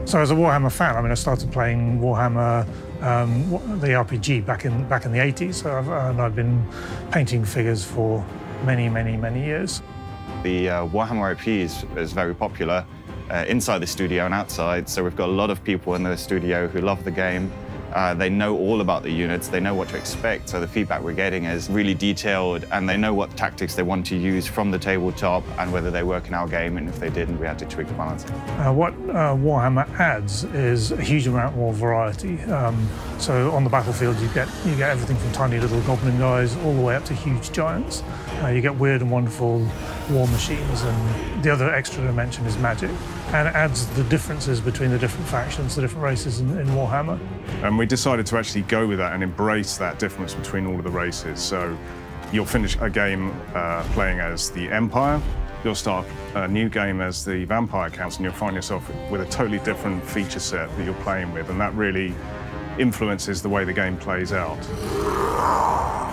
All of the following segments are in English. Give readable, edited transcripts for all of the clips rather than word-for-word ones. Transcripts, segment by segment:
So as a Warhammer fan, I mean, I started playing Warhammer, the RPG, back in the 80s. So I've been painting figures for many, many, many years. The Warhammer IP is very popular inside the studio and outside. So we've got a lot of people in the studio who love the game. They know all about the units, they know what to expect, so the feedback we're getting is really detailed, and they know what tactics they want to use from the tabletop and whether they work in our game, and if they didn't, we had to tweak the balancing. What Warhammer adds is a huge amount more variety. So on the battlefield, you get everything from tiny little goblin guys all the way up to huge giants. You get weird and wonderful war machines, and the other extra dimension is magic. And it adds the differences between the different factions, the different races in Warhammer. And we decided to actually go with that and embrace that difference between all of the races. So you'll finish a game playing as the Empire, you'll start a new game as the Vampire Counts, and you'll find yourself with a totally different feature set that you're playing with, and that really influences the way the game plays out.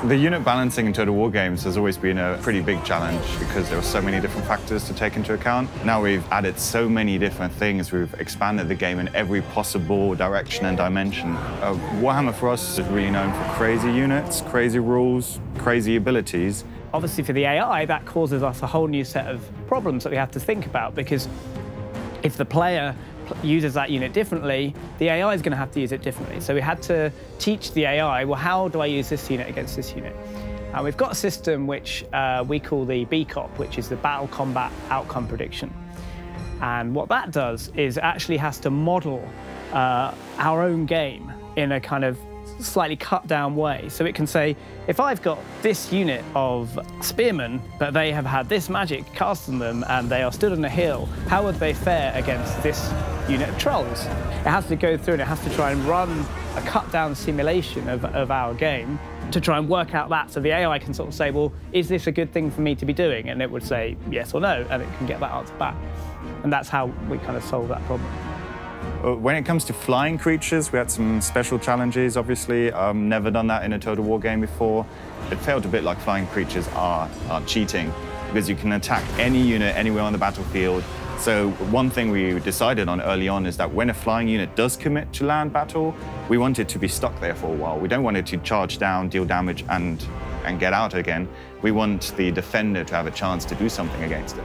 The unit balancing in Total War games has always been a pretty big challenge because there are so many different factors to take into account. Now we've added so many different things, we've expanded the game in every possible direction and dimension. Warhammer for us is really known for crazy units, crazy rules, crazy abilities. Obviously for the AI, that causes us a whole new set of problems that we have to think about, because if the player uses that unit differently, the AI is going to have to use it differently. So we had to teach the AI, well, how do I use this unit against this unit? And we've got a system which we call the BCOP, which is the Battle Combat Outcome Prediction. And what that does is it actually has to model our own game in a kind of slightly cut down way. So it can say, if I've got this unit of spearmen, but they have had this magic cast on them and they are stood on a hill, how would they fare against this unit of trolls? It has to go through and it has to try and run a cut down simulation of our game to try and work out that. So the AI can sort of say, well, is this a good thing for me to be doing? And it would say yes or no, and it can get that answer back. And that's how we kind of solve that problem. When it comes to flying creatures, we had some special challenges, obviously. Never done that in a Total War game before. It felt a bit like flying creatures are cheating, because you can attack any unit anywhere on the battlefield. So one thing we decided on early on is that when a flying unit does commit to land battle, we want it to be stuck there for a while. We don't want it to charge down, deal damage, and get out again. We want the defender to have a chance to do something against it.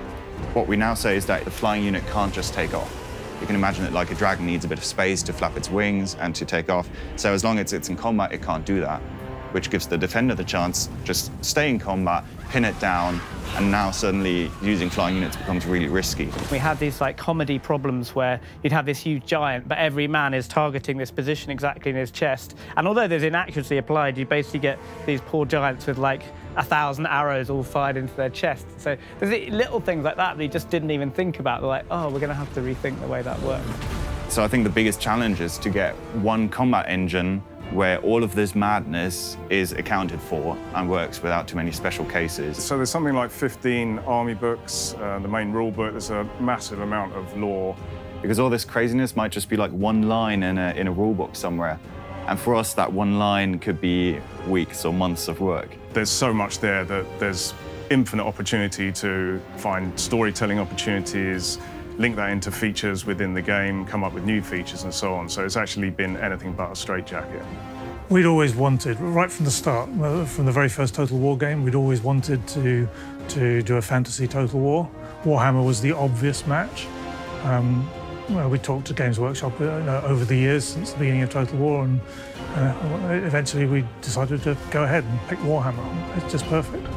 What we now say is that the flying unit can't just take off. You can imagine it like a dragon needs a bit of space to flap its wings and to take off. So as long as it's in combat, it can't do that, which gives the defender the chance just stay in combat, pin it down, and now suddenly using flying units becomes really risky. We had these like comedy problems where you'd have this huge giant, but every man is targeting this position exactly in his chest. And although there's inaccuracy applied, you basically get these poor giants with like 1,000 arrows all fired into their chest. So there's little things like that that you just didn't even think about. They're like, oh, we're going to have to rethink the way that works. So I think the biggest challenge is to get one combat engine where all of this madness is accounted for and works without too many special cases. So there's something like 15 army books, the main rule book, there's a massive amount of lore. Because all this craziness might just be like one line in a rule book somewhere. And for us, that one line could be weeks or months of work. There's so much there that there's infinite opportunity to find storytelling opportunities, link that into features within the game, come up with new features and so on. So it's actually been anything but a straitjacket. We'd always wanted, right from the start, from the very first Total War game, we'd always wanted to do a fantasy Total War. Warhammer was the obvious match. We talked to Games Workshop over the years since the beginning of Total War, and eventually we decided to go ahead and pick Warhammer. It's just perfect.